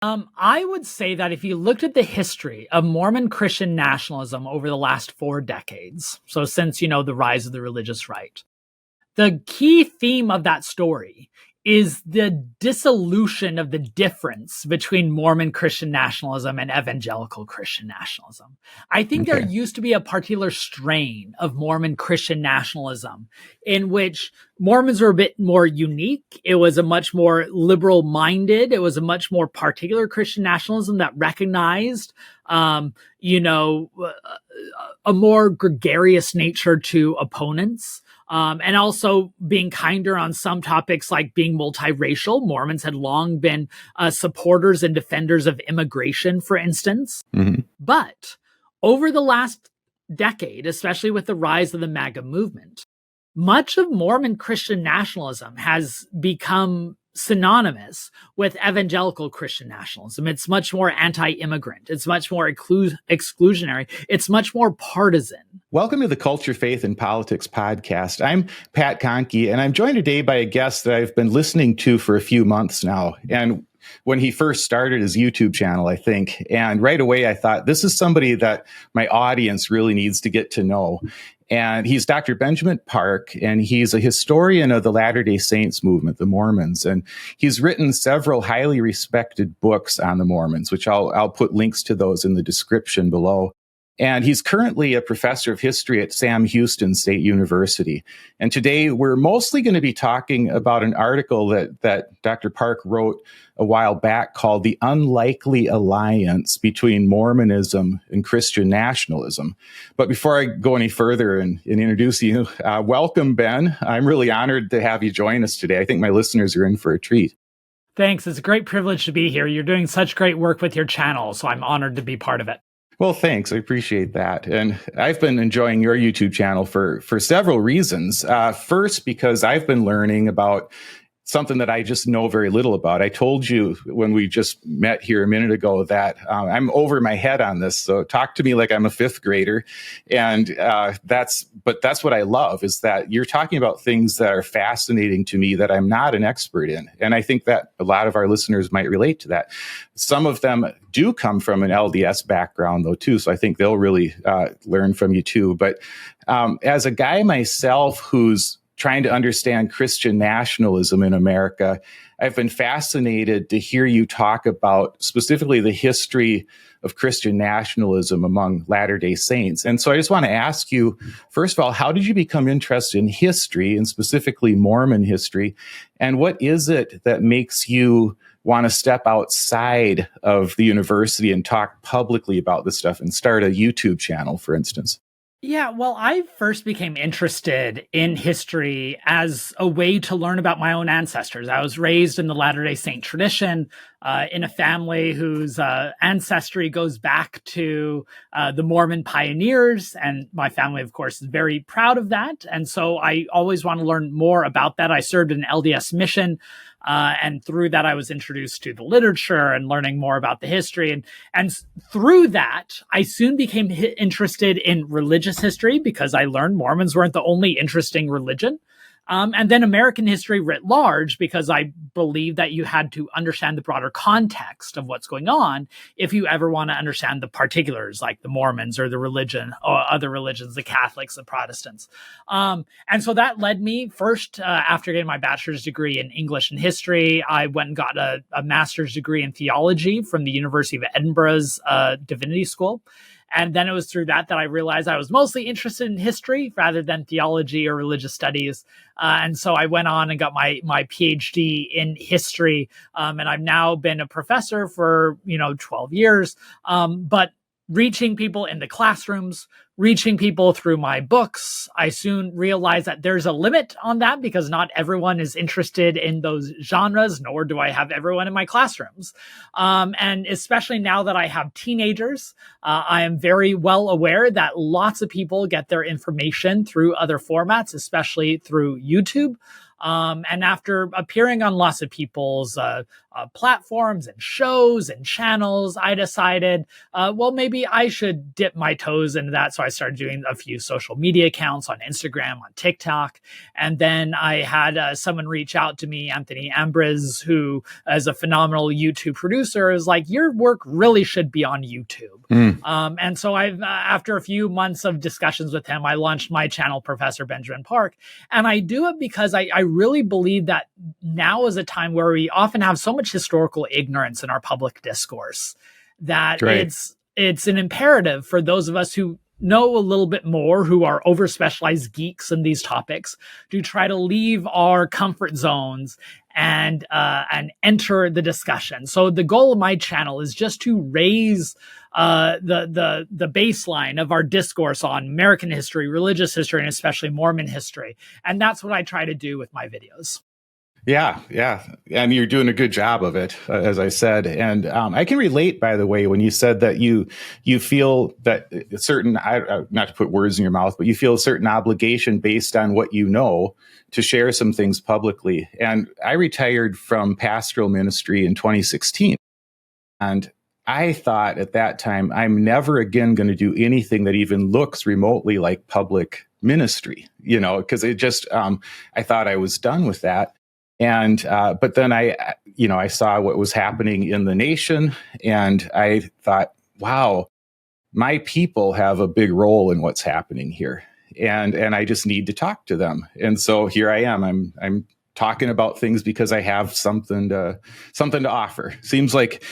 I would say that if you looked at the history of Mormon Christian nationalism over the last 4 decades, so since, the rise of the religious right, the key theme of that story is the dissolution of the difference between Mormon Christian nationalism and evangelical Christian nationalism. I think there used to be a particular strain of Mormon Christian nationalism in which Mormons were a bit more unique. It was a much more liberal-minded. It was a much more particular Christian nationalism that recognized, a more gregarious nature to opponents. And also being kinder on some topics like being multiracial. Mormons had long been supporters and defenders of immigration, for instance. Mm-hmm. But over the last decade, especially with the rise of the MAGA movement, much of Mormon Christian nationalism has become synonymous with evangelical Christian nationalism. It's much more anti-immigrant. It's much more exclusionary. It's much more partisan. Welcome to the Culture, Faith, and Politics podcast. I'm Pat Kahnke, and I'm joined today by a guest that I've been listening to for a few months now. And when he first started his YouTube channel, I think, and right away I thought, this is somebody that my audience really needs to get to know. And he's Dr. Benjamin Park, and he's a historian of the Latter-day Saints movement, the Mormons. And he's written several highly respected books on the Mormons, which I'll put links to those in the description below. And he's currently a professor of history at Sam Houston State University. And today we're mostly going to be talking about an article that Dr. Park wrote a while back called The Unlikely Alliance Between Mormonism and Christian Nationalism. But before I go any further and introduce you, welcome, Ben. I'm really honored to have you join us today. I think my listeners are in for a treat. Thanks. It's a great privilege to be here. You're doing such great work with your channel, so I'm honored to be part of it. Well, thanks. I appreciate that. And I've been enjoying your YouTube channel for several reasons. First, because I've been learning about something that I just know very little about. I told you when we just met here a minute ago that I'm over my head on this. So talk to me like I'm a 5th grader. And that's what I love, is that you're talking about things that are fascinating to me that I'm not an expert in. And I think that a lot of our listeners might relate to that. Some of them do come from an LDS background, though, too. So I think they'll really learn from you, too. But as a guy myself who's trying to understand Christian nationalism in America, I've been fascinated to hear you talk about specifically the history of Christian nationalism among Latter-day Saints. And so I just want to ask you, first of all, how did you become interested in history, and specifically Mormon history? And what is it that makes you want to step outside of the university and talk publicly about this stuff and start a YouTube channel, for instance? Yeah, well, I first became interested in history as a way to learn about my own ancestors. I was raised in the Latter-day Saint tradition, in a family whose ancestry goes back to the Mormon pioneers. And my family, of course, is very proud of that. And so I always want to learn more about that. I served in an LDS mission. And through that, I was introduced to the literature and learning more about the history. And through that, I soon became interested in religious history because I learned Mormons weren't the only interesting religion. And then American history writ large, because I believe that you had to understand the broader context of what's going on if you ever want to understand the particulars, like the Mormons or the religion or other religions, the Catholics, the Protestants. And so that led me first, after getting my bachelor's degree in English and history, I went and got a master's degree in theology from the University of Edinburgh's Divinity School. And then it was through that I realized I was mostly interested in history rather than theology or religious studies. And so I went on and got my PhD in history. And I've now been a professor for, 12 years. But reaching people in the classrooms, reaching people through my books, I soon realized that there's a limit on that because not everyone is interested in those genres, nor do I have everyone in my classrooms. And especially now that I have teenagers, I am very well aware that lots of people get their information through other formats, especially through YouTube. And after appearing on lots of people's platforms and shows and channels, I decided, well, maybe I should dip my toes into that. So I started doing a few social media accounts on Instagram, on TikTok. And then I had someone reach out to me, Anthony Ambrose, who is a phenomenal YouTube producer, is like, your work really should be on YouTube. And so I've, after a few months of discussions with him, I launched my channel, Professor Benjamin Park. And I do it because I really believe that now is a time where we often have so much historical ignorance in our public discourse that it's an imperative for those of us who know a little bit more, who are over-specialized geeks in these topics, to try to leave our comfort zones and enter the discussion. So the goal of my channel is just to raise the baseline of our discourse on American history, religious history, and especially Mormon history. And that's what I try to do with my videos. Yeah. And you're doing a good job of it, as I said. And I can relate, by the way, when you said that you feel that a certain, not to put words in your mouth, but you feel a certain obligation based on what you know to share some things publicly. And I retired from pastoral ministry in 2016. And I thought at that time, I'm never again going to do anything that even looks remotely like public ministry, because it just, I thought I was done with that. And, but then I saw what was happening in the nation, and I thought, wow, my people have a big role in what's happening here. And I just need to talk to them. And so here I am. I'm talking about things because I have something to offer. Seems like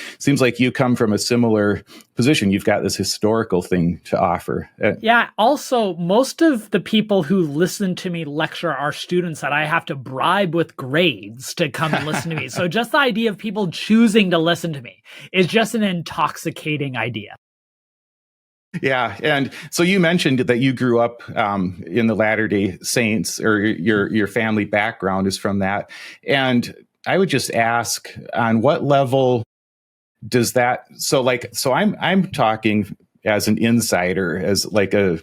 you come from a similar position. You've got this historical thing to offer. Yeah. Also, most of the people who listen to me lecture are students that I have to bribe with grades to come and listen to me. So just the idea of people choosing to listen to me is just an intoxicating idea. Yeah. And so you mentioned that you grew up in the Latter-day Saints, or your family background is from that. And I would just ask, on what level does that, so I'm talking as an insider, as like a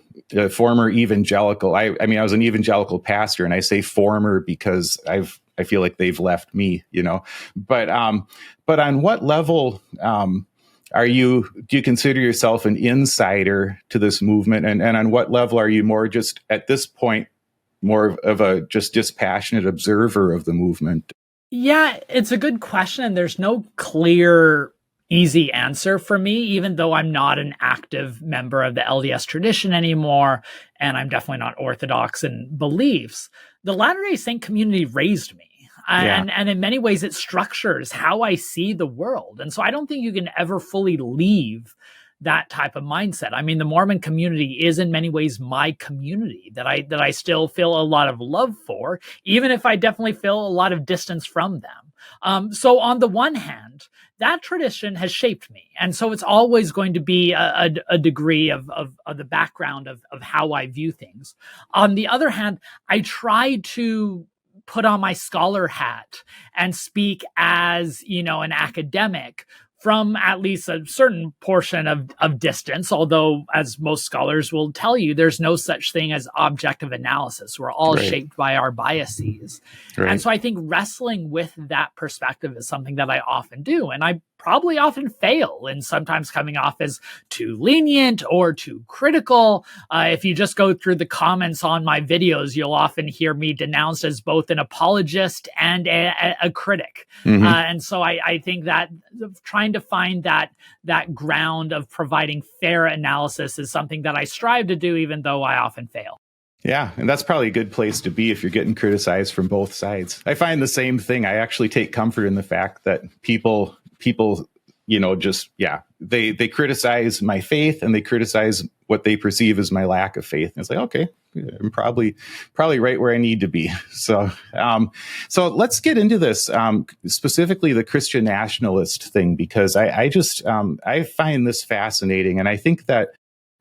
former evangelical. I mean, I was an evangelical pastor, and I say former because I feel like they've left me, but on what level, do you consider yourself an insider to this movement? And on what level are you more just at this point, more of a just dispassionate observer of the movement? Yeah, it's a good question. There's no clear, easy answer for me, even though I'm not an active member of the LDS tradition anymore, and I'm definitely not Orthodox in beliefs. The Latter-day Saint community raised me. And in many ways, it structures how I see the world. And so I don't think you can ever fully leave that type of mindset. I mean, the Mormon community is in many ways my community that I still feel a lot of love for, even if I definitely feel a lot of distance from them. So on the one hand, that tradition has shaped me. And so it's always going to be a degree of the background of how I view things. On the other hand, I try to put on my scholar hat and speak as, an academic from at least a certain portion of distance, although as most scholars will tell you, there's no such thing as objective analysis. We're all shaped by our biases. And so I think wrestling with that perspective is something that I often do. And I probably often fail in sometimes coming off as too lenient or too critical. If you just go through the comments on my videos, you'll often hear me denounced as both an apologist and a critic. And so I think that trying to find that ground of providing fair analysis is something that I strive to do, even though I often fail. Yeah, and that's probably a good place to be if you're getting criticized from both sides. I find the same thing. I actually take comfort in the fact that people, they criticize my faith, and they criticize what they perceive as my lack of faith. And it's like, okay, I'm probably right where I need to be. So let's get into this, specifically the Christian nationalist thing, because I find this fascinating. And I think that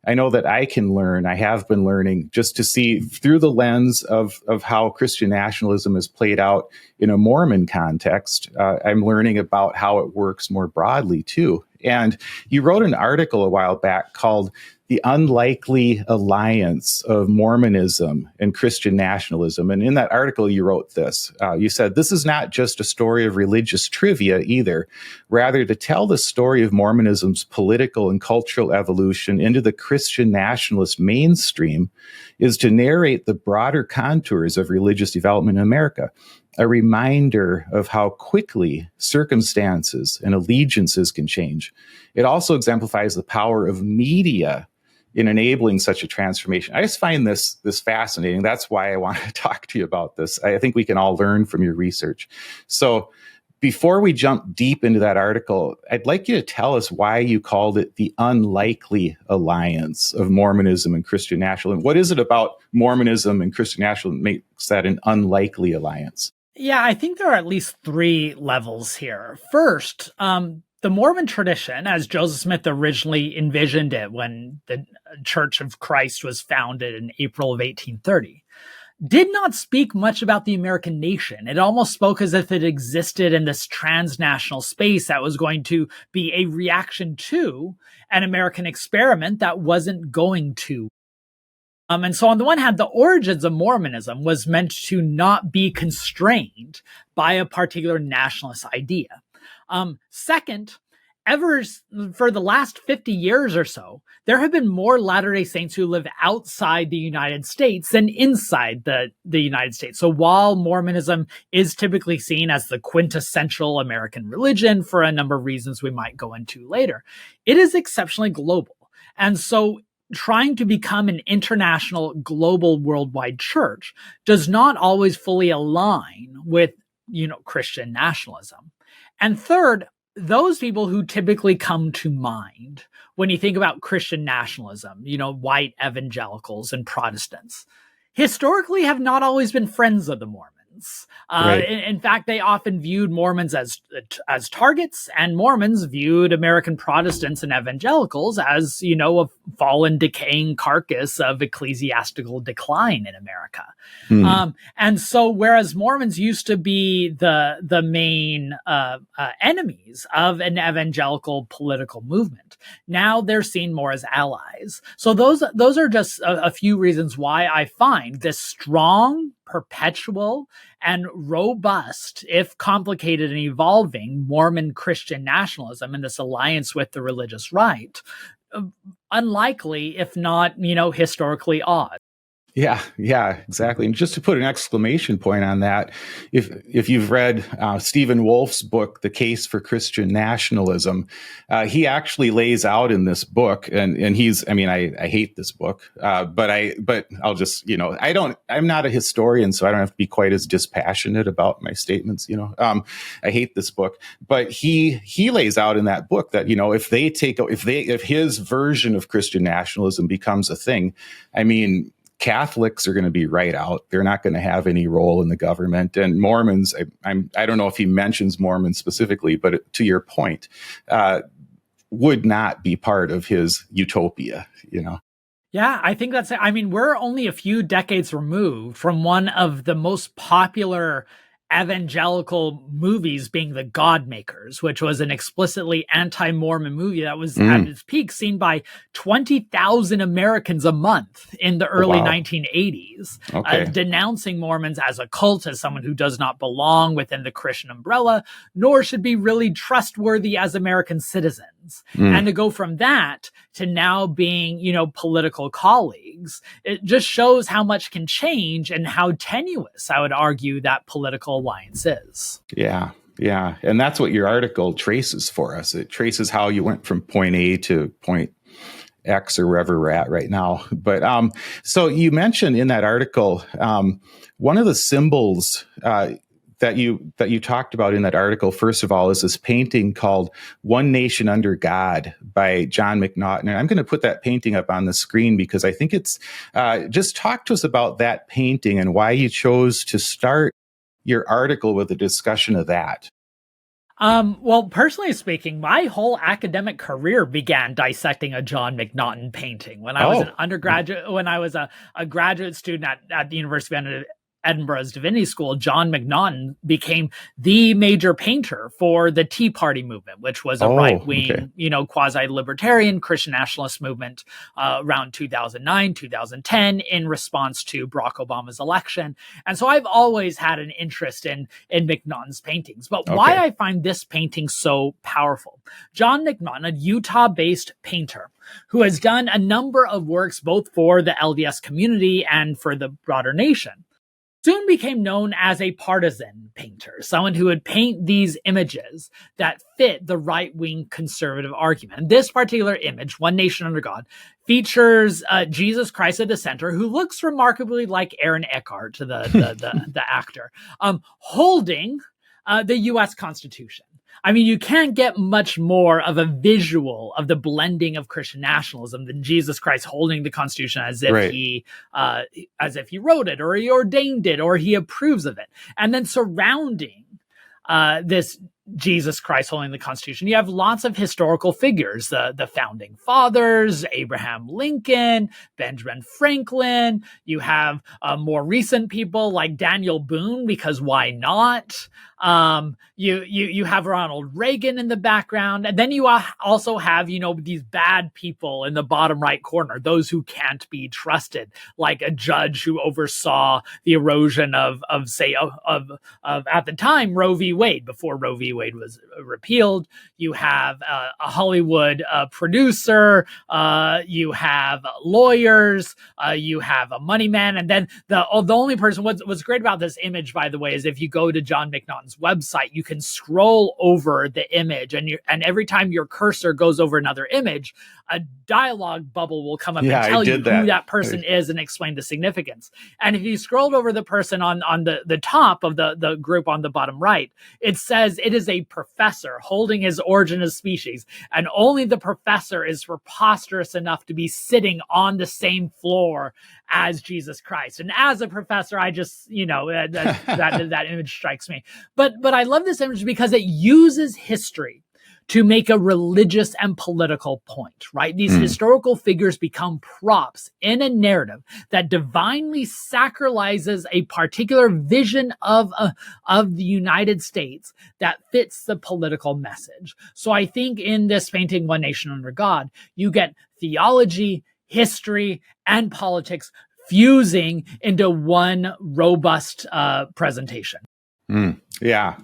I know that I can learn, I have been learning, just to see through the lens of how Christian nationalism is played out in a Mormon context. I'm learning about how it works more broadly too. And you wrote an article a while back called The Unlikely Alliance of Mormonism and Christian Nationalism. And in that article, you wrote this. You said, "This is not just a story of religious trivia either. Rather, to tell the story of Mormonism's political and cultural evolution into the Christian nationalist mainstream is to narrate the broader contours of religious development in America. A reminder of how quickly circumstances and allegiances can change. It also exemplifies the power of media in enabling such a transformation." I just find this fascinating. That's why I want to talk to you about this. I think we can all learn from your research. So before we jump deep into that article, I'd like you to tell us why you called it the unlikely alliance of Mormonism and Christian nationalism. What is it about Mormonism and Christian nationalism that makes that an unlikely alliance? Yeah, I think there are at least three levels here. First, the Mormon tradition, as Joseph Smith originally envisioned it when the Church of Christ was founded in April of 1830, did not speak much about the American nation. It almost spoke as if it existed in this transnational space that was going to be a reaction to an American experiment that wasn't going to. And so on the one hand, the origins of Mormonism was meant to not be constrained by a particular nationalist idea. Second, for the last 50 years or so, there have been more Latter-day Saints who live outside the United States than inside the United States. So while Mormonism is typically seen as the quintessential American religion for a number of reasons we might go into later, it is exceptionally global. And so trying to become an international, global, worldwide church does not always fully align with, Christian nationalism. And third, those people who typically come to mind when you think about Christian nationalism, white evangelicals and Protestants, historically have not always been friends of the Mormons. Right. In fact, they often viewed Mormons as targets, and Mormons viewed American Protestants and evangelicals as, a fallen, decaying carcass of ecclesiastical decline in America. And so, whereas Mormons used to be the main enemies of an evangelical political movement, now they're seen more as allies. So those are just a few reasons why I find this strong, perpetual, and robust, if complicated and evolving, Mormon Christian nationalism and this alliance with the religious right unlikely, if not, historically odd. Yeah, exactly. And just to put an exclamation point on that, if you've read Stephen Wolfe's book, The Case for Christian Nationalism, he actually lays out in this book, and I hate this book, but I'll just, I'm not a historian, so I don't have to be quite as dispassionate about my statements, I hate this book, but he lays out in that book that, if his version of Christian nationalism becomes a thing, Catholics are going to be right out. They're not going to have any role in the government. And Mormons, I don't know if he mentions Mormons specifically, but to your point, would not be part of his utopia, Yeah, I think that's it. We're only a few decades removed from one of the most popular evangelical movies being The Godmakers, which was an explicitly anti-Mormon movie that was at its peak seen by 20,000 Americans a month in the early 1980s, denouncing Mormons as a cult, as someone who does not belong within the Christian umbrella, nor should be really trustworthy as American citizens. And to go from that to now being, political colleagues, it just shows how much can change and how tenuous, I would argue, that political alliance is. Yeah. And that's what your article traces for us. It traces how you went from point A to point X or wherever we're at right now. But so you mentioned in that article, one of the symbols that you talked about in that article, first of all, is this painting called One Nation Under God by John McNaughton. And I'm going to put that painting up on the screen because I think it's, just talk to us about that painting and why you chose to start your article with a discussion of that. Well, personally speaking, my whole academic career began dissecting a John McNaughton painting when I was an undergraduate, when I was a graduate student at the University Edinburgh's Divinity School, John McNaughton became the major painter for the Tea Party movement, which was a right-wing, quasi-libertarian Christian nationalist movement around 2009, 2010 in response to Barack Obama's election. And so I've always had an interest in McNaughton's paintings. But why I find this painting so powerful, John McNaughton, a Utah-based painter who has done a number of works both for the LDS community and for the broader nation, soon became known as a partisan painter, someone who would paint these images that fit the right-wing conservative argument. And this particular image, One Nation Under God, features Jesus Christ, a dissenter, who looks remarkably like Aaron Eckhart, the actor, holding the U.S. Constitution. I mean, you can't get much more of a visual of the blending of Christian nationalism than Jesus Christ holding the Constitution as if he wrote it, or he ordained it, or he approves of it. And then surrounding this Jesus Christ holding the Constitution, you have lots of historical figures, the founding fathers, Abraham Lincoln, Benjamin Franklin. You have more recent people like Daniel Boone, because why not? You have Ronald Reagan in the background, and then you also have these bad people in the bottom right corner, those who can't be trusted, like a judge who oversaw the erosion of at the time Roe v. Wade, before Roe v. Wade was repealed. You have a Hollywood producer, you have lawyers, you have a money man, and then the only person. What's great about this image, by the way, is if you go to John McNaughton's website, you can scroll over the image, and every time your cursor goes over another image, a dialogue bubble will come up and tell you who that person is and explain the significance. And if you scrolled over the person on the top of the group on the bottom right, it says it is a professor holding his Origin of Species, and only the professor is preposterous enough to be sitting on the same floor as Jesus Christ. And as a professor, I just, that image strikes me. But I love this image because it uses history to make a religious and political point, right? These historical figures become props in a narrative that divinely sacralizes a particular vision of the United States that fits the political message. So I think in this painting, One Nation Under God, you get theology, history, and politics fusing into one robust presentation. Yeah.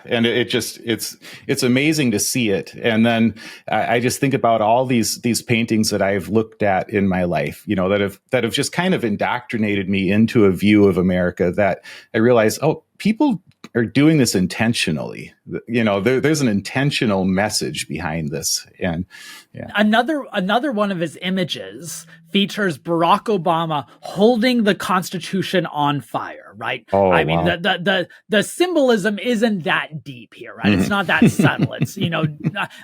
And it's amazing to see it. And then I just think about all these paintings that I've looked at in my life, that have just kind of indoctrinated me into a view of America that I realize, people are doing this intentionally. There's an intentional message behind this. And another one of his images features Barack Obama holding the Constitution on fire, right? I mean, the symbolism isn't that deep here, right? It's not that subtle. It's,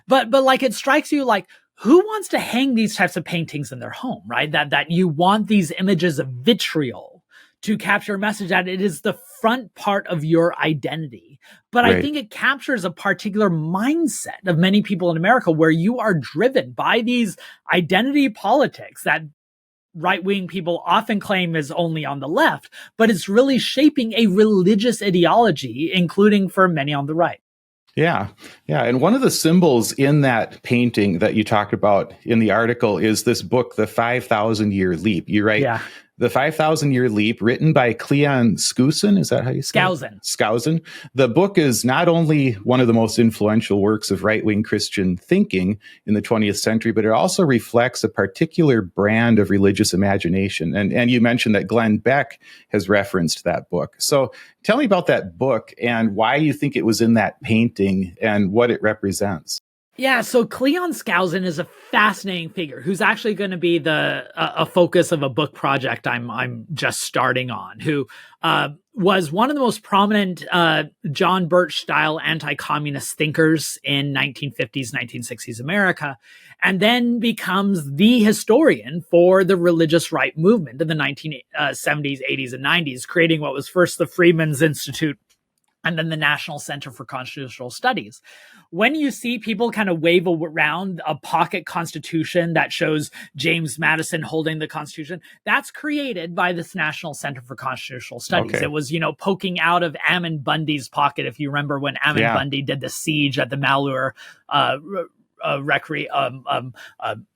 but like it strikes you like, who wants to hang these types of paintings in their home, right? That you want these images of vitriol to capture a message that it is the front part of your identity. But I think it captures a particular mindset of many people in America where you are driven by these identity politics that right-wing people often claim is only on the left, but it's really shaping a religious ideology, including for many on the right. Yeah. And one of the symbols in that painting that you talked about in the article is this book, The 5,000-Year Leap. You write, The 5,000-Year Leap, written by Cleon Skousen. Is that how you say it? Skousen. The book is not only one of the most influential works of right-wing Christian thinking in the 20th century, but it also reflects a particular brand of religious imagination. And you mentioned that Glenn Beck has referenced that book. So tell me about that book and why you think it was in that painting and what it represents. Yeah, so Cleon Skousen is a fascinating figure who's actually going to be a focus of a book project I'm just starting on, who was one of the most prominent John Birch-style anti-communist thinkers in 1950s, 1960s America, and then becomes the historian for the religious right movement in the 1970s, 80s, and 90s, creating what was first the Freedmen's Institute and then the National Center for Constitutional Studies. When you see people kind of wave around a pocket constitution that shows James Madison holding the Constitution, that's created by this National Center for Constitutional Studies. Okay. It was, poking out of Ammon Bundy's pocket, if you remember when Ammon Bundy did the siege at the Malheur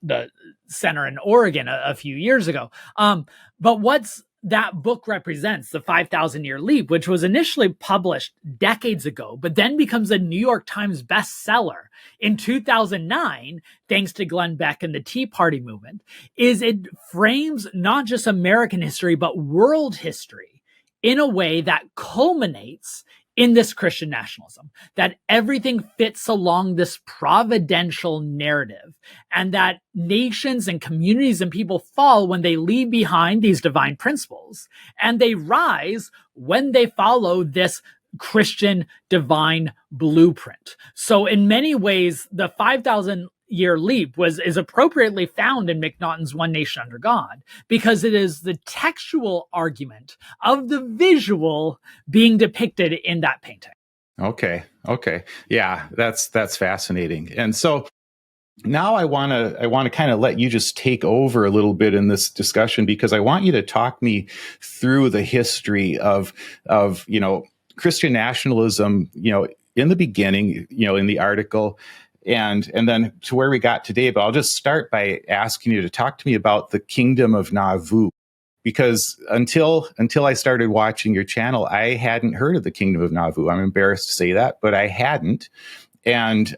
the center in Oregon a few years ago. But what's that book represents, the 5,000-Year Leap, which was initially published decades ago, but then becomes a New York Times bestseller in 2009, thanks to Glenn Beck and the Tea Party movement, is it frames not just American history, but world history in a way that culminates in this Christian nationalism, that everything fits along this providential narrative, and that nations and communities and people fall when they leave behind these divine principles, and they rise when they follow this Christian divine blueprint. So in many ways, the 5,000-Year Leap is appropriately found in MacNaughton's One Nation Under God, because it is the textual argument of the visual being depicted in that painting. Okay. Yeah, that's fascinating. And so now I want to kind of let you just take over a little bit in this discussion, because I want you to talk me through the history of Christian nationalism, in the beginning, in the article, and then to where we got today. But I'll just start by asking you to talk to me about the Kingdom of Nauvoo, because until I started watching your channel, I hadn't heard of the Kingdom of Nauvoo. I'm embarrassed to say that, but I hadn't. And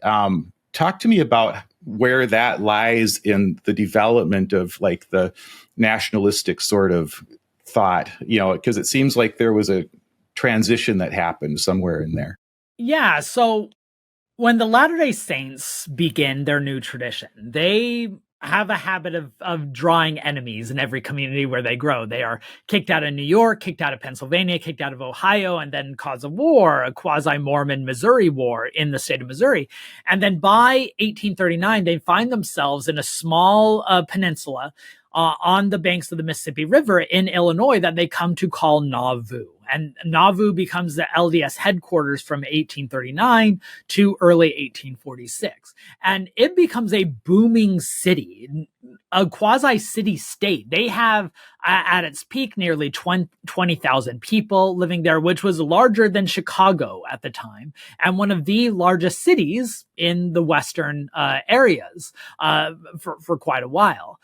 talk to me about where that lies in the development of like the nationalistic sort of thought, because it seems like there was a transition that happened somewhere in there. Yeah. So when the Latter-day Saints begin their new tradition, they have a habit of drawing enemies in every community where they grow. They are kicked out of New York, kicked out of Pennsylvania, kicked out of Ohio, and then cause a war, a quasi-Mormon Missouri war in the state of Missouri. And then by 1839, they find themselves in a small peninsula on the banks of the Mississippi River in Illinois that they come to call Nauvoo. And Nauvoo becomes the LDS headquarters from 1839 to early 1846. And it becomes a booming city, a quasi-city state. They have, at its peak, nearly 20,000 people living there, which was larger than Chicago at the time, and one of the largest cities in the western areas for quite a while.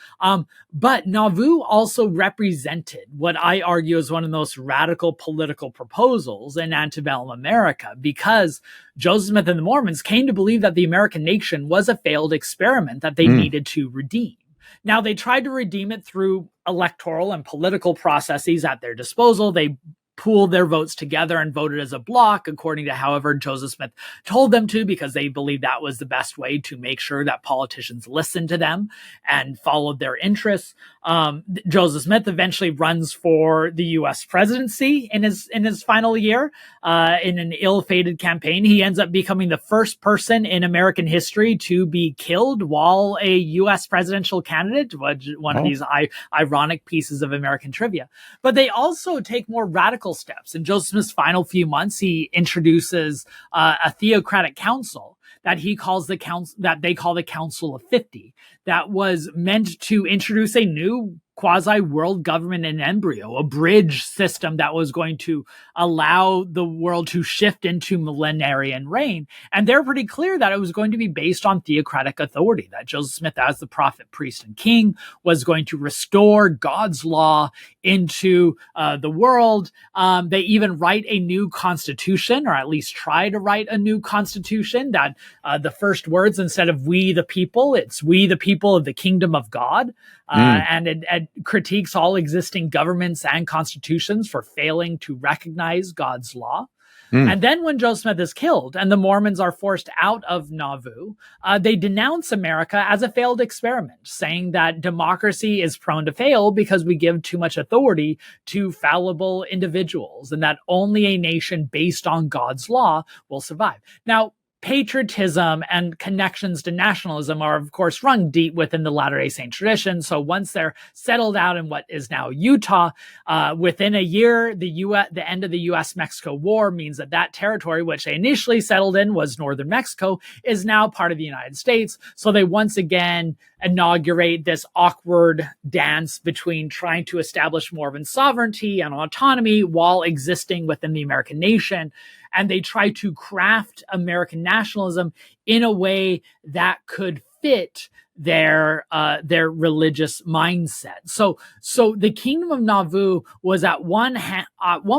But Nauvoo also represented what I argue is one of the most radical political proposals in antebellum America, because Joseph Smith and the Mormons came to believe that the American nation was a failed experiment that they needed to redeem. Now, they tried to redeem it through electoral and political processes at their disposal. They pooled their votes together and voted as a block, according to however Joseph Smith told them to, because they believed that was the best way to make sure that politicians listened to them and followed their interests. Joseph Smith eventually runs for the U.S. presidency in his final year in an ill-fated campaign. He ends up becoming the first person in American history to be killed while a U.S. presidential candidate, one of these ironic pieces of American trivia. But they also take more radical steps. In Joseph Smith's final few months, he introduces a theocratic council that he calls that they call the Council of 50, that was meant to introduce a new quasi-world government in embryo, a bridge system that was going to allow the world to shift into millenarian reign. And they're pretty clear that it was going to be based on theocratic authority, that Joseph Smith, as the prophet, priest, and king, was going to restore God's law into the world. They even write a new constitution, or at least try to write a new constitution, that the first words, instead of "we the people," it's "we the people of the kingdom of God." And it critiques all existing governments and constitutions for failing to recognize God's law. And then when Joseph Smith is killed and the Mormons are forced out of Nauvoo, they denounce America as a failed experiment, saying that democracy is prone to fail because we give too much authority to fallible individuals, and that only a nation based on God's law will survive. Now, patriotism and connections to nationalism are, of course, rung deep within the Latter-day Saint tradition. So once they're settled out in what is now Utah, within a year, the end of the U.S.-Mexico War means that territory, which they initially settled in was northern Mexico, is now part of the United States. So they once again inaugurate this awkward dance between trying to establish Mormon sovereignty and autonomy while existing within the American nation. And they try to craft American nationalism in a way that could fit their religious mindset. So the Kingdom of Nauvoo was at one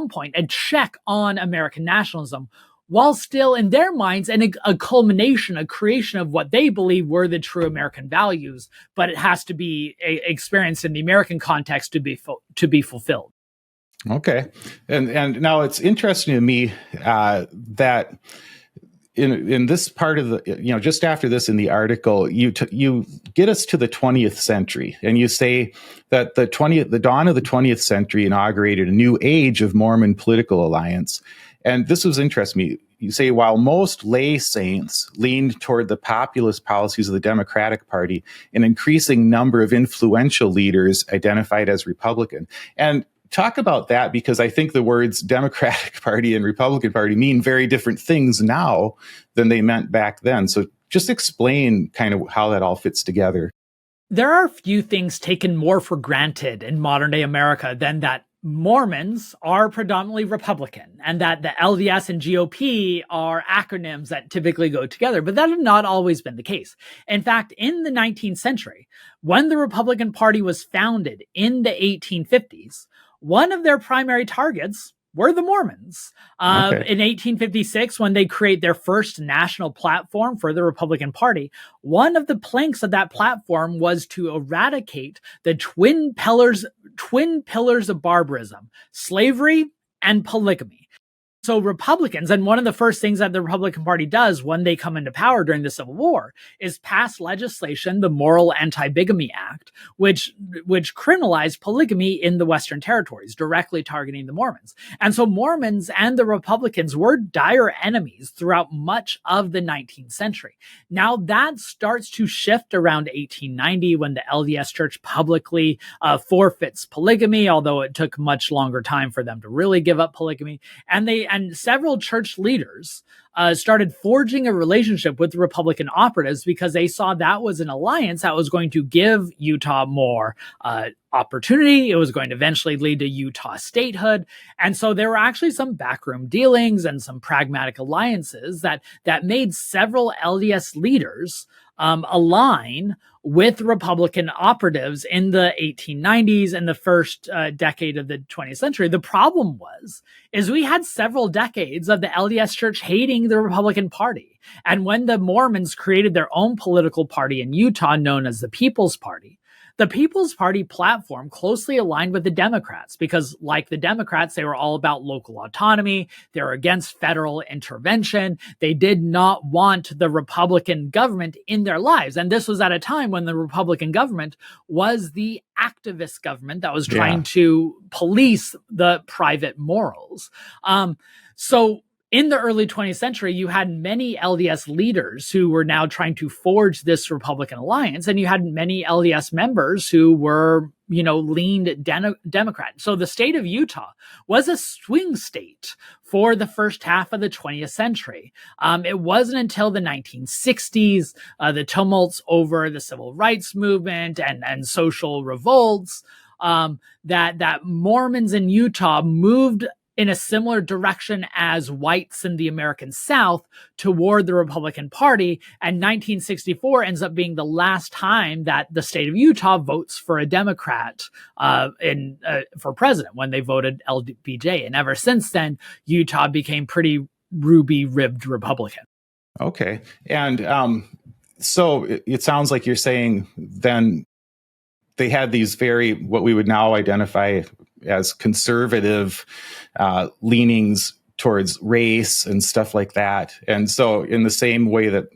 point a check on American nationalism, while still in their minds and a culmination, a creation of what they believe were the true American values, but it has to be experienced in the American context to be fulfilled. Okay. And now it's interesting to me that in this part of the, just after this in the article, you get us to the 20th century, and you say that the dawn of the 20th century inaugurated a new age of Mormon political alliance. And this was interesting to me. You say, while most lay saints leaned toward the populist policies of the Democratic Party, an increasing number of influential leaders identified as Republican. And talk about that, because I think the words Democratic Party and Republican Party mean very different things now than they meant back then. So just explain kind of how that all fits together. There are few things taken more for granted in modern day America than that Mormons are predominantly Republican and that the LDS and GOP are acronyms that typically go together. But that had not always been the case. In fact, in the 19th century, when the Republican Party was founded in the 1850s, one of their primary targets were the Mormons. In 1856, when they create their first national platform for the Republican Party, one of the planks of that platform was to eradicate the twin pillars of barbarism, slavery and polygamy. So Republicans, and one of the first things that the Republican Party does when they come into power during the Civil War is pass legislation, the Moral Anti-Bigamy Act, which criminalized polygamy in the Western Territories, directly targeting the Mormons. And so Mormons and the Republicans were dire enemies throughout much of the 19th century. Now that starts to shift around 1890 when the LDS Church publicly forfeits polygamy, although it took much longer time for them to really give up polygamy. And several church leaders started forging a relationship with Republican operatives because they saw that was an alliance that was going to give Utah more opportunity. It was going to eventually lead to Utah statehood. And so there were actually some backroom dealings and some pragmatic alliances that made several LDS leaders align with Republican operatives in the 1890s and the first decade of the 20th century. The problem is we had several decades of the LDS Church hating the Republican Party. And when the Mormons created their own political party in Utah known as the People's Party platform closely aligned with the Democrats because, like the Democrats, they were all about local autonomy. They were against federal intervention. They did not want the Republican government in their lives. And this was at a time when the Republican government was the activist government that was trying to police the private morals. So in the early 20th century, you had many LDS leaders who were now trying to forge this Republican alliance, and you had many LDS members who were, leaned Democrat. So the state of Utah was a swing state for the first half of the 20th century. It wasn't until the 1960s, the tumults over the civil rights movement and social revolts, that Mormons in Utah moved in a similar direction as whites in the American South toward the Republican Party. And 1964 ends up being the last time that the state of Utah votes for a Democrat for president when they voted LBJ. And ever since then, Utah became pretty ruby-ribbed Republican. Okay. And so it sounds like you're saying then they had these what we would now identify as conservative leanings towards race and stuff like that. And so in the same way that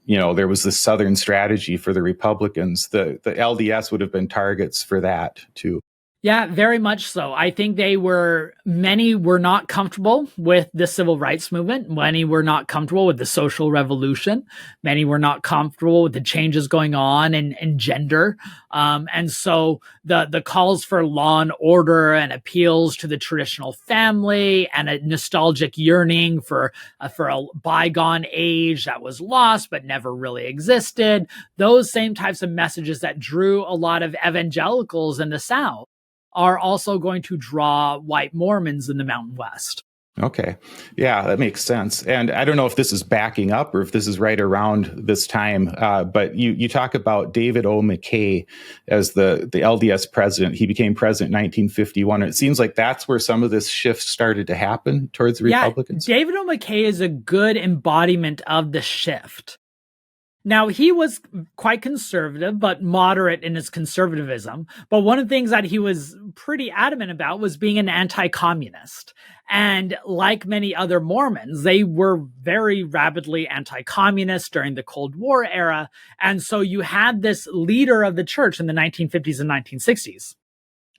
there was this Southern strategy for the Republicans, the LDS would have been targets for that too. Yeah, very much so. I think many were not comfortable with the civil rights movement. Many were not comfortable with the social revolution. Many were not comfortable with the changes going on in gender. And so the calls for law and order and appeals to the traditional family and a nostalgic yearning for a bygone age that was lost but never really existed. Those same types of messages that drew a lot of evangelicals in the South are also going to draw white Mormons in the Mountain West. Okay. Yeah, that makes sense. And I don't know if this is backing up or if this is right around this time, but you talk about David O. McKay as the LDS president. He became president in 1951. It seems like that's where some of this shift started to happen towards the Republicans. David O. McKay is a good embodiment of the shift. Now, he was quite conservative, but moderate in his conservatism. But one of the things that he was pretty adamant about was being an anti-communist. And like many other Mormons, they were very rabidly anti-communist during the Cold War era. And so you had this leader of the church in the 1950s and 1960s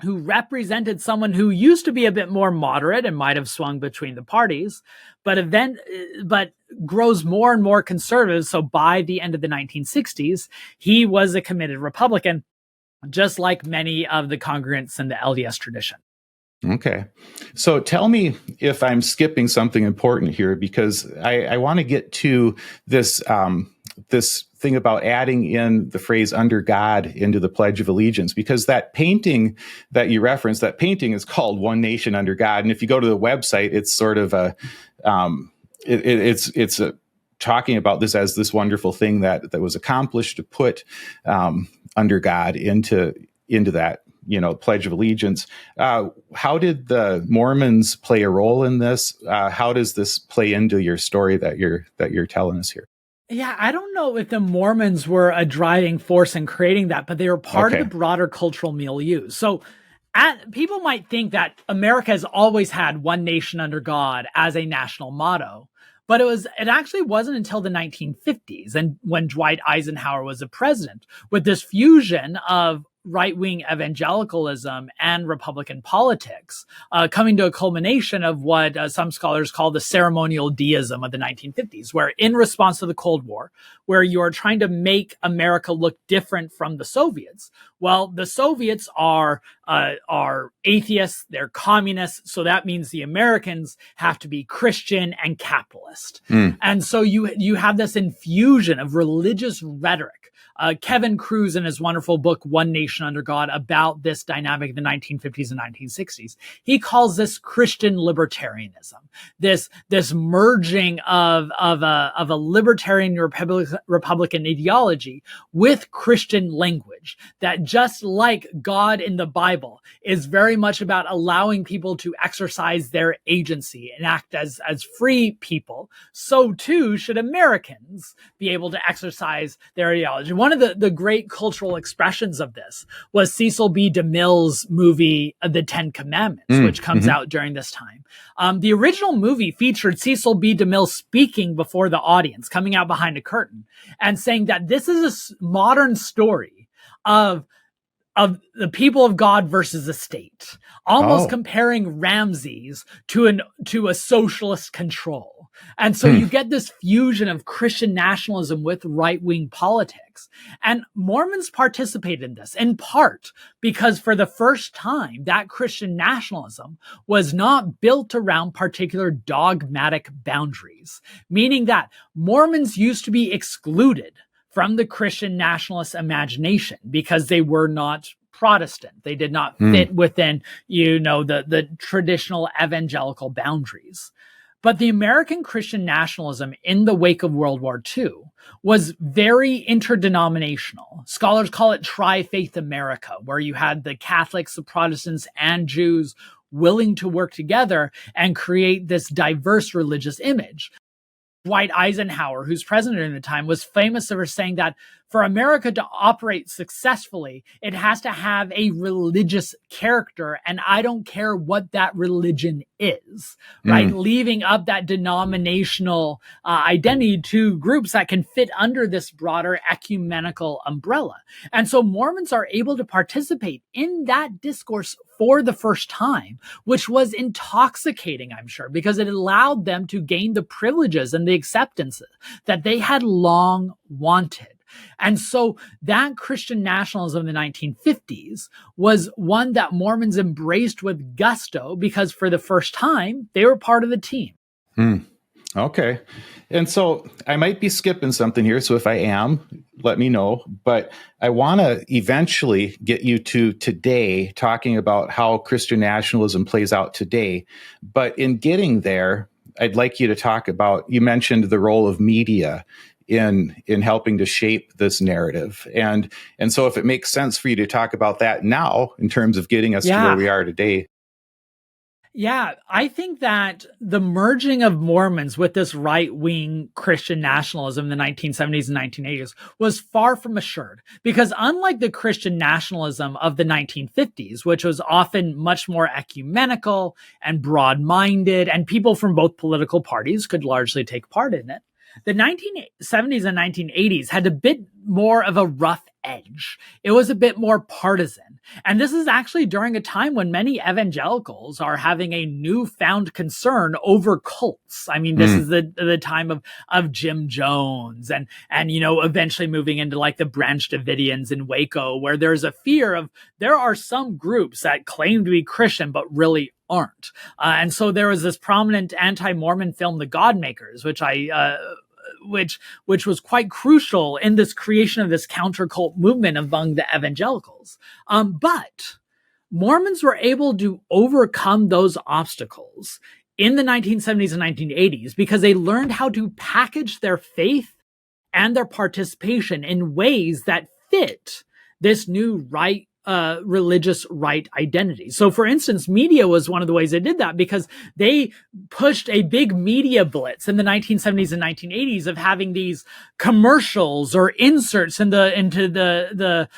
who represented someone who used to be a bit more moderate and might have swung between the parties, but grows more and more conservative. So by the end of the 1960s, he was a committed Republican, just like many of the congregants in the LDS tradition. Okay. So tell me if I'm skipping something important here, because I want to get to this this thing about adding in the phrase "under God" into the Pledge of Allegiance, because that painting that you referenced, that painting is called "One Nation Under God," and if you go to the website, it's sort of it's talking about this as this wonderful thing that was accomplished to put under God into that, Pledge of Allegiance. How did the Mormons play a role in this? How does this play into your story that you're telling us here? Yeah, I don't know if the Mormons were a driving force in creating that, but they were part of the broader cultural milieu. So people might think that America has always had one nation under God as a national motto, but it actually wasn't until the 1950s, and when Dwight Eisenhower was the president, with this fusion of right-wing evangelicalism and Republican politics, coming to a culmination of what some scholars call the ceremonial deism of the 1950s, where in response to the Cold War, where you are trying to make America look different from the Soviets. Well, the Soviets are atheists, they're communists, so that means the Americans have to be Christian and capitalist. And so you have this infusion of religious rhetoric. Kevin Cruz, in his wonderful book, One Nation Under God, about this dynamic in the 1950s and 1960s, he calls this Christian libertarianism, this merging of a libertarian Republican ideology with Christian language that, just like God in the Bible, is very much about allowing people to exercise their agency and act as free people. So too should Americans be able to exercise their ideology. One of the great cultural expressions of this was Cecil B. DeMille's movie, The Ten Commandments, which comes out during this time. The original movie featured Cecil B. DeMille speaking before the audience, coming out behind a curtain and saying that this is a modern story of the people of God versus the state, almost comparing Ramses to a socialist control. And so you get this fusion of Christian nationalism with right-wing politics. And Mormons participate in this, in part because for the first time, that Christian nationalism was not built around particular dogmatic boundaries, meaning that Mormons used to be excluded from the Christian nationalist imagination because they were not Protestant. They did not fit within, the traditional evangelical boundaries. But the American Christian nationalism in the wake of World War II was very interdenominational. Scholars call it tri-faith America, where you had the Catholics, the Protestants, and Jews willing to work together and create this diverse religious image. Dwight Eisenhower, who's president at the time, was famous for saying that for America to operate successfully, it has to have a religious character. And I don't care what that religion is, right? Leaving up that denominational identity to groups that can fit under this broader ecumenical umbrella. And so Mormons are able to participate in that discourse for the first time, which was intoxicating, I'm sure, because it allowed them to gain the privileges and the acceptances that they had long wanted. And so that Christian nationalism in the 1950s was one that Mormons embraced with gusto because for the first time, they were part of the team. Okay. And so I might be skipping something here. So if I am, let me know. But I want to eventually get you to today, talking about how Christian nationalism plays out today. But in getting there, I'd like you to talk about, you mentioned the role of media in helping to shape this narrative. And so if it makes sense for you to talk about that now in terms of getting us to where we are today. Yeah, I think that the merging of Mormons with this right-wing Christian nationalism in the 1970s and 1980s was far from assured, because unlike the Christian nationalism of the 1950s, which was often much more ecumenical and broad-minded, and people from both political parties could largely take part in it, the 1970s and 1980s had a bit more of a rough edge. It was a bit more partisan. And this is actually during a time when many evangelicals are having a newfound concern over cults. I mean, this is the time of Jim Jones and, eventually moving into like the Branch Davidians in Waco, where there's a fear of, there are some groups that claim to be Christian, but really aren't. And so there was this prominent anti-Mormon film, The Godmakers, which was quite crucial in this creation of this countercult movement among the evangelicals. But Mormons were able to overcome those obstacles in the 1970s and 1980s because they learned how to package their faith and their participation in ways that fit this new religious right identity. So for instance, media was one of the ways they did that because they pushed a big media blitz in the 1970s and 1980s of having these commercials or inserts into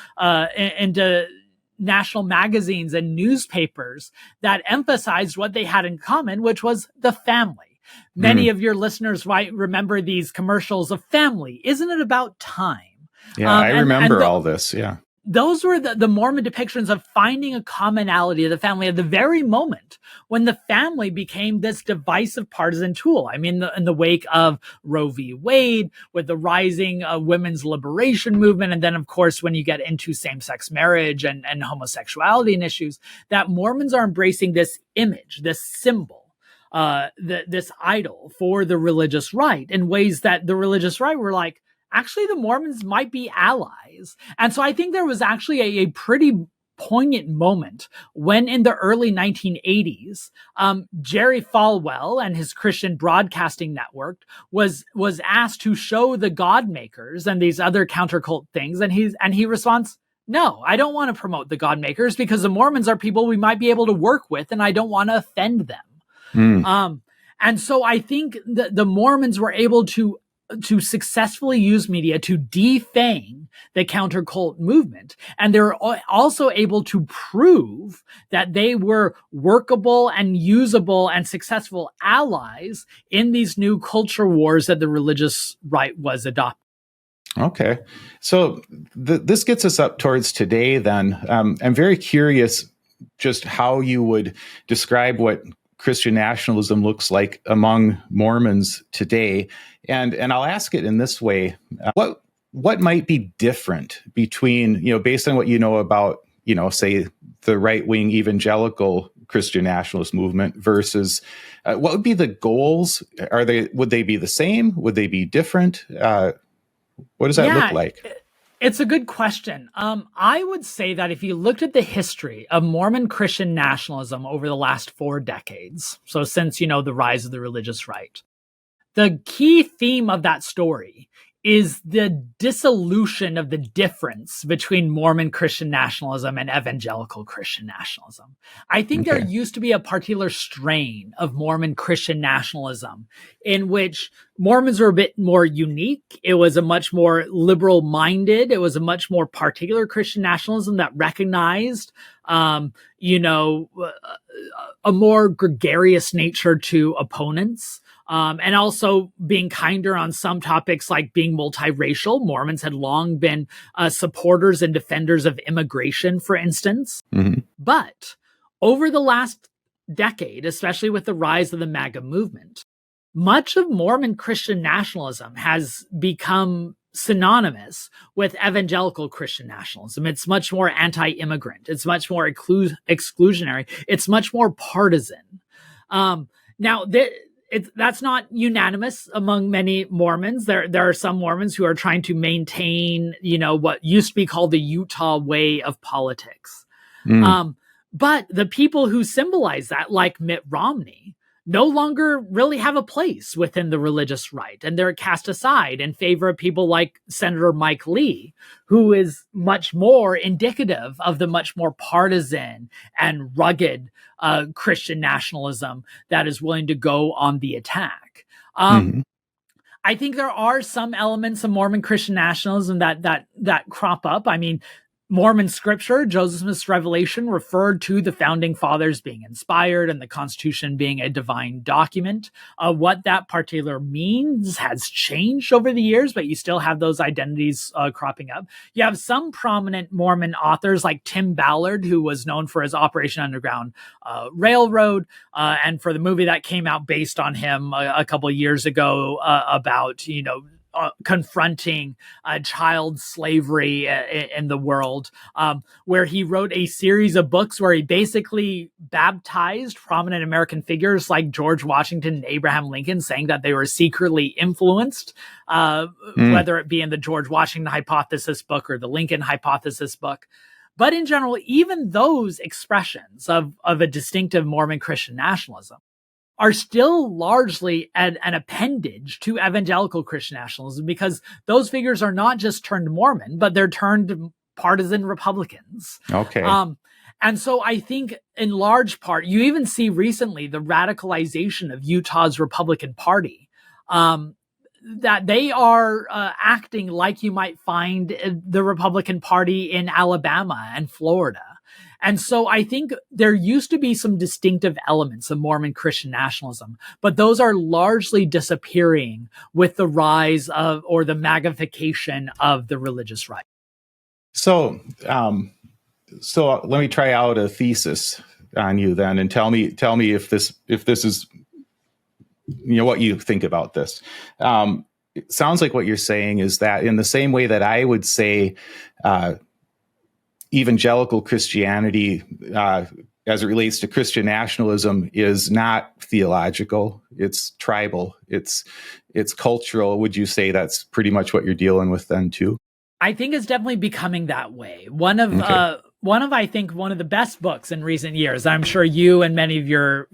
national magazines and newspapers that emphasized what they had in common, which was the family. Many of your listeners might remember these commercials of family. Isn't it about time? Yeah, I remember all this. Yeah. Those were the Mormon depictions of finding a commonality of the family at the very moment when the family became this divisive partisan tool. I mean, in the wake of Roe v. Wade, with the rising women's liberation movement, and then, of course, when you get into same-sex marriage and homosexuality and issues, that Mormons are embracing this image, this symbol, this idol for the religious right in ways that the religious right were like, actually, the Mormons might be allies. And so I think there was actually a pretty poignant moment when in the early 1980s, Jerry Falwell and his Christian Broadcasting Network was asked to show the Godmakers and these other countercult things. And he responds, no, I don't want to promote the Godmakers because the Mormons are people we might be able to work with and I don't want to offend them. And so I think the Mormons were able to successfully use media to defang the countercult movement. And they're also able to prove that they were workable and usable and successful allies in these new culture wars that the religious right was adopting. Okay. So this gets us up towards today then. I'm very curious just how you would describe what Christian nationalism looks like among Mormons today. And I'll ask it in this way. What might be different between, based on what you know about, say the right-wing evangelical Christian nationalist movement versus what would be the goals? Would they be the same? Would they be different? What does that look like? It's a good question. I would say that if you looked at the history of Mormon Christian nationalism over the last 4 decades, so since, the rise of the religious right, the key theme of that story is the dissolution of the difference between Mormon Christian nationalism and evangelical Christian nationalism. I think there used to be a particular strain of Mormon Christian nationalism in which Mormons were a bit more unique. It was a much more liberal-minded. It was a much more particular Christian nationalism that recognized, a more gregarious nature to opponents. And also being kinder on some topics like being multiracial. Mormons had long been supporters and defenders of immigration, for instance. Mm-hmm. But over the last decade, especially with the rise of the MAGA movement, much of Mormon Christian nationalism has become synonymous with evangelical Christian nationalism. It's much more anti-immigrant. It's much more exclusionary. It's much more partisan. That's not unanimous among many Mormons. There are some Mormons who are trying to maintain, what used to be called the Utah way of politics. But the people who symbolize that, like Mitt Romney, no longer really have a place within the religious right, and they're cast aside in favor of people like Senator Mike Lee, who is much more indicative of the much more partisan and rugged Christian nationalism that is willing to go on the attack. I think there are some elements of Mormon Christian nationalism that crop up. I mean, Mormon scripture, Joseph Smith's Revelation, referred to the founding fathers being inspired and the Constitution being a divine document. What that particular means has changed over the years, but you still have those identities cropping up. You have some prominent Mormon authors like Tim Ballard, who was known for his Operation Underground Railroad, and for the movie that came out based on him a couple of years ago about, confronting child slavery in the world, where he wrote a series of books where he basically baptized prominent American figures like George Washington and Abraham Lincoln, saying that they were secretly influenced, whether it be in the George Washington hypothesis book or the Lincoln hypothesis book. But in general, even those expressions of a distinctive Mormon Christian nationalism are still largely an appendage to evangelical Christian nationalism, because those figures are not just turned Mormon, but they're turned partisan Republicans. Okay. And so I think in large part, you even see recently the radicalization of Utah's Republican Party, that they are acting like you might find the Republican Party in Alabama and Florida. And so I think there used to be some distinctive elements of Mormon Christian nationalism, but those are largely disappearing with the rise of, or the magnification of, the religious right. So let me try out a thesis on you then, and tell me if this is, what you think about this. It sounds like what you're saying is that in the same way that I would say, evangelical Christianity, as it relates to Christian nationalism, is not theological. It's tribal. It's cultural. Would you say that's pretty much what you're dealing with then too? I think it's definitely becoming that way. One of the best books in recent years, I'm sure you and many of your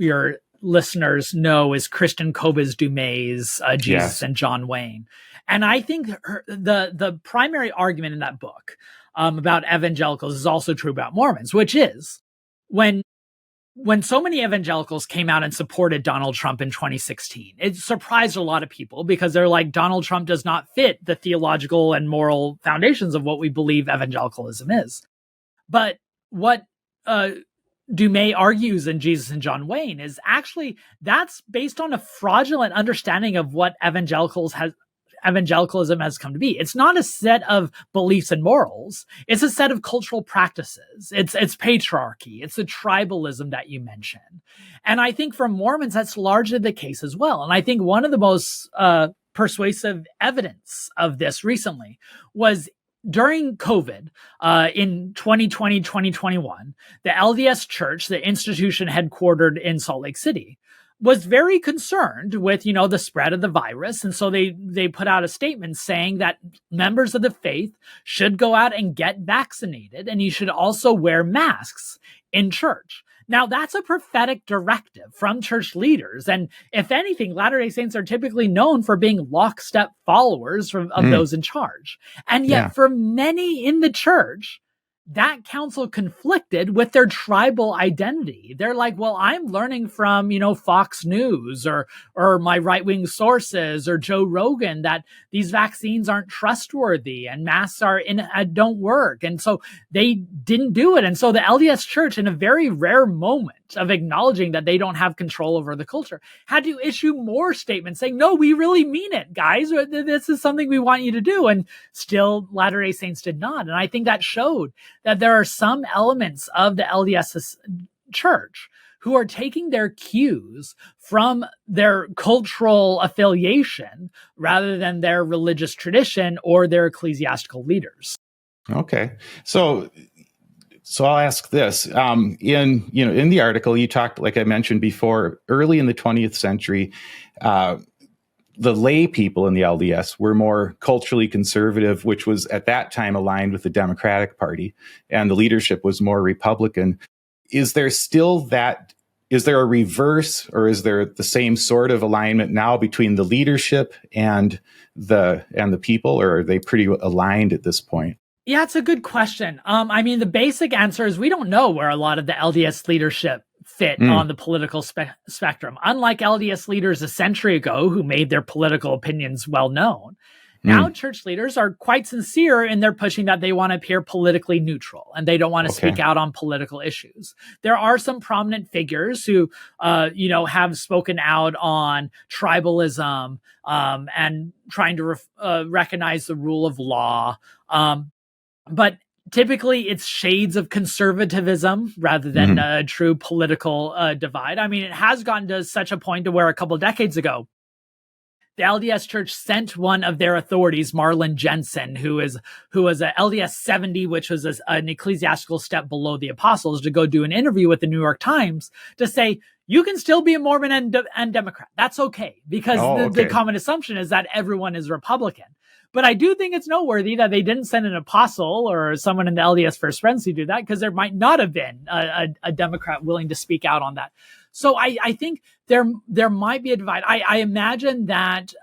listeners know, is Kristen Kobes-Dumay's Jesus and John Wayne. And I think the primary argument in that book about evangelicals is also true about Mormons, which is when so many evangelicals came out and supported Donald Trump in 2016, it surprised a lot of people, because they're like, Donald Trump does not fit the theological and moral foundations of what we believe evangelicalism is. But what Dumay argues in Jesus and John Wayne is actually that's based on a fraudulent understanding of what evangelicalism has come to be. It's not a set of beliefs and morals. It's a set of cultural practices. It's patriarchy. It's the tribalism that you mentioned. And I think for Mormons, that's largely the case as well. And I think one of the most persuasive evidence of this recently was during COVID, in 2020, 2021, the LDS Church, the institution headquartered in Salt Lake City, was very concerned with, the spread of the virus. And so they put out a statement saying that members of the faith should go out and get vaccinated, and you should also wear masks in church. Now, that's a prophetic directive from church leaders. And if anything, Latter-day Saints are typically known for being lockstep followers of those in charge. And yet, for many in the church, that council conflicted with their tribal identity. They're like, well, I'm learning from, Fox News or my right-wing sources or Joe Rogan that these vaccines aren't trustworthy and masks don't work. And so they didn't do it. And so the LDS Church, in a very rare moment of acknowledging that they don't have control over the culture, had to issue more statements saying, no, we really mean it, guys. This is something we want you to do. And still, Latter-day Saints did not. And I think that showed that there are some elements of the LDS Church who are taking their cues from their cultural affiliation rather than their religious tradition or their ecclesiastical leaders. Okay. So I'll ask this. In the article, you talked, like I mentioned before, early in the 20th century, the lay people in the LDS were more culturally conservative, which was at that time aligned with the Democratic Party, and the leadership was more Republican. Is there a reverse, or is there the same sort of alignment now between the leadership and the people, or are they pretty aligned at this point? Yeah, it's a good question. The basic answer is we don't know where a lot of the LDS leadership fit on the political spectrum. Unlike LDS leaders a century ago who made their political opinions well known, now church leaders are quite sincere in their pushing that they want to appear politically neutral and they don't want to speak out on political issues. There are some prominent figures who, have spoken out on tribalism and trying to recognize the rule of law. But typically it's shades of conservatism rather than a true political divide. It has gotten to such a point to where a couple decades ago, the LDS Church sent one of their authorities, Marlon Jensen, who was a LDS 70, which was an ecclesiastical step below the apostles, to go do an interview with the New York Times to say, you can still be a Mormon and Democrat. That's okay, because the common assumption is that everyone is Republican. But I do think it's noteworthy that they didn't send an apostle or someone in the LDS First Friends to do that, because there might not have been a Democrat willing to speak out on that. So I think there might be a divide. I imagine that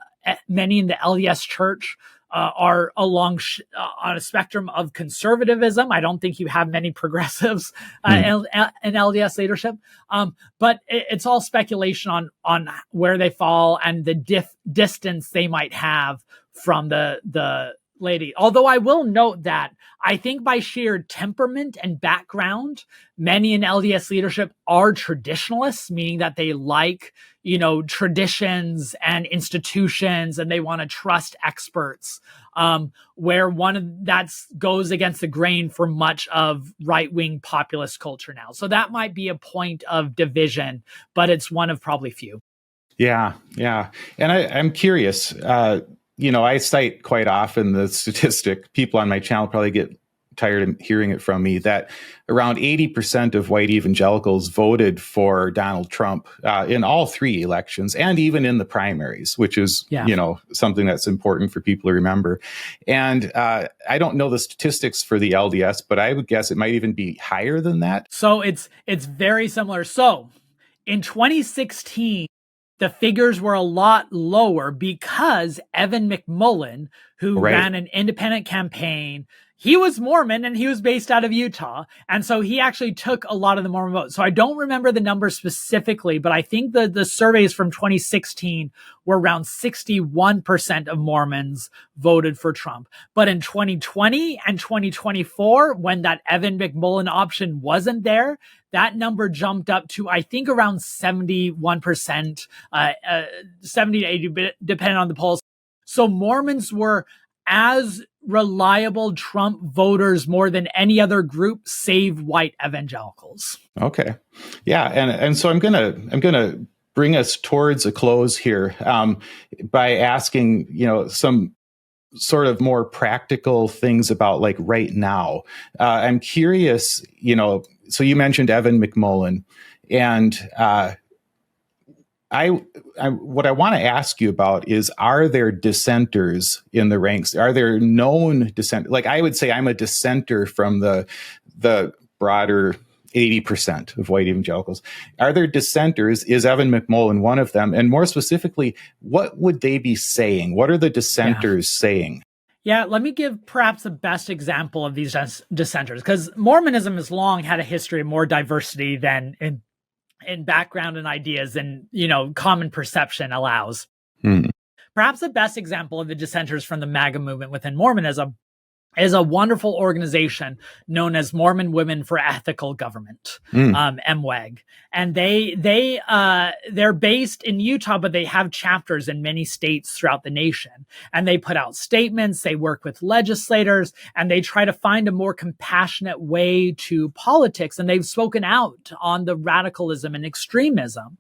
many in the LDS Church are along on a spectrum of conservatism. I don't think you have many progressives in LDS leadership, but it's all speculation on where they fall and the distance they might have from the lady. Although I will note that I think by sheer temperament and background, many in LDS leadership are traditionalists, meaning that they like, traditions and institutions, and they want to trust experts, where one of that goes against the grain for much of right-wing populist culture now. So that might be a point of division, but it's one of probably few. Yeah. And I'm curious, I cite quite often the statistic, people on my channel probably get tired of hearing it from me, that around 80% of white evangelicals voted for Donald Trump in all three elections, and even in the primaries, which is, something that's important for people to remember. And I don't know the statistics for the LDS, but I would guess it might even be higher than that. So it's very similar. So in 2016, the figures were a lot lower because Evan McMullen, who ran an independent campaign, he was Mormon and he was based out of Utah. And so he actually took a lot of the Mormon votes. So I don't remember the numbers specifically, but I think the surveys from 2016 were around 61% of Mormons voted for Trump. But in 2020 and 2024, when that Evan McMullen option wasn't there, that number jumped up to, I think, around 71%, 70 to 80, depending on the polls. So Mormons were as reliable Trump voters more than any other group, save white evangelicals. Okay. Yeah. And so I'm gonna bring us towards a close here by asking, some sort of more practical things about like right now. I'm curious, so you mentioned Evan McMullen, and what I want to ask you about is, are there dissenters in the ranks? Are there known dissenters? Like, I would say I'm a dissenter from the broader 80% of white evangelicals. Are there dissenters? Is Evan McMullen one of them? And more specifically, what would they be saying? What are the dissenters saying? Yeah, let me give perhaps the best example of these dissenters, because Mormonism has long had a history of more diversity than in background and ideas and, common perception allows. Perhaps the best example of the dissenters from the MAGA movement within Mormonism is a wonderful organization known as Mormon Women for Ethical Government, MWEG. And they're based in Utah, but they have chapters in many states throughout the nation. And they put out statements, they work with legislators, and they try to find a more compassionate way to politics. And they've spoken out on the radicalism and extremism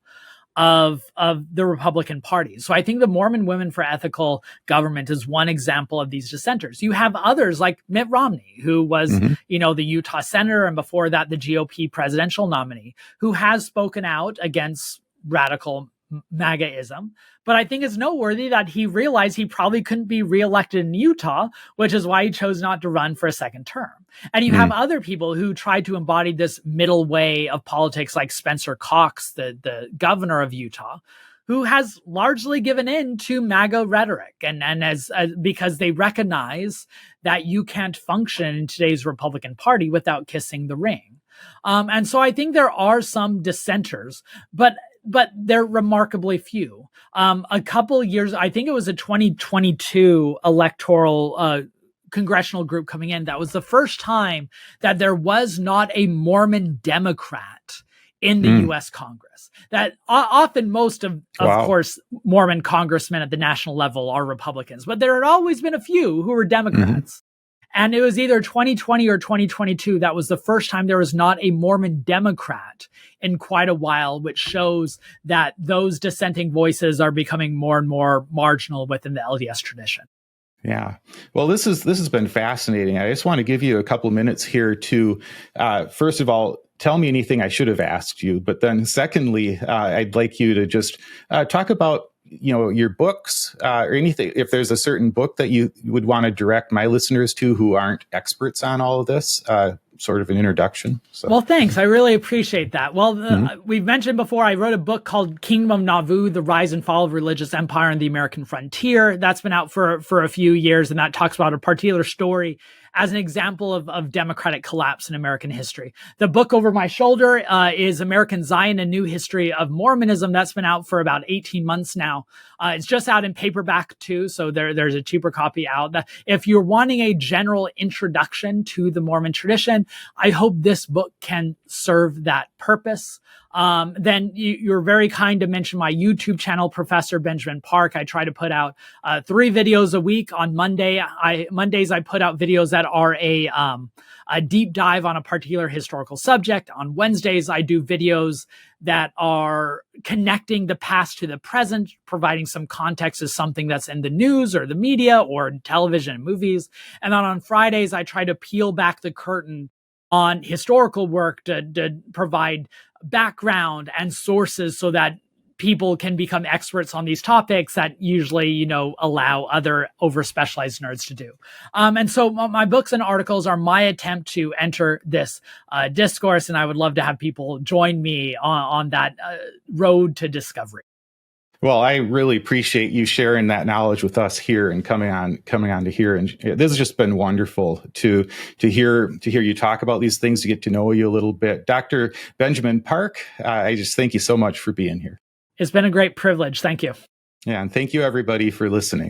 of the Republican Party. So I think the Mormon Women for Ethical Government is one example of these dissenters. You have others like Mitt Romney, who was, the Utah senator, and before that, the GOP presidential nominee, who has spoken out against radical MAGAism. But I think it's noteworthy that he realized he probably couldn't be reelected in Utah, which is why he chose not to run for a second term. And you have other people who tried to embody this middle way of politics, like Spencer Cox, the governor of Utah, who has largely given in to MAGA rhetoric, and as because they recognize that you can't function in today's Republican Party without kissing the ring. And so I think there are some dissenters, but they're remarkably few. A couple years, I think it was a 2022 electoral congressional group coming in. That was the first time that there was not a Mormon Democrat in the U.S. Congress. That often most of course, Mormon congressmen at the national level are Republicans, but there had always been a few who were Democrats. And it was either 2020 or 2022. That was the first time there was not a Mormon Democrat in quite a while, which shows that those dissenting voices are becoming more and more marginal within the LDS tradition. Yeah. Well, this has been fascinating. I just want to give you a couple minutes here to, first of all, tell me anything I should have asked you. But then secondly, I'd like you to just talk about your books or anything. If there's a certain book that you would want to direct my listeners to who aren't experts on all of this, sort of an introduction. So. Well, thanks. I really appreciate that. Well, we've mentioned before, I wrote a book called Kingdom of Nauvoo, The Rise and Fall of Religious Empire and the American Frontier. That's been out for a few years, and that talks about a particular story as an example of democratic collapse in American history. The book over my shoulder is American Zion, A New History of Mormonism. That's been out for about 18 months now. It's just out in paperback too, so there's a cheaper copy out. If you're wanting a general introduction to the Mormon tradition, I hope this book can serve that purpose. Then you're very kind to mention my YouTube channel, Professor Benjamin Park. I try to put out 3 videos a week. On Mondays, I put out videos that are a deep dive on a particular historical subject. On Wednesdays, I do videos that are connecting the past to the present, providing some context as something that's in the news or the media or television and movies. And then on Fridays, I try to peel back the curtain on historical work to provide background and sources so that people can become experts on these topics that usually, allow other over-specialized nerds to do. And so my books and articles are my attempt to enter this discourse, and I would love to have people join me on that road to discovery. Well, I really appreciate you sharing that knowledge with us here and coming on to here. And this has just been wonderful to hear you talk about these things, to get to know you a little bit. Dr. Benjamin Park, I just thank you so much for being here. It's been a great privilege. Thank you. Yeah, and thank you everybody for listening.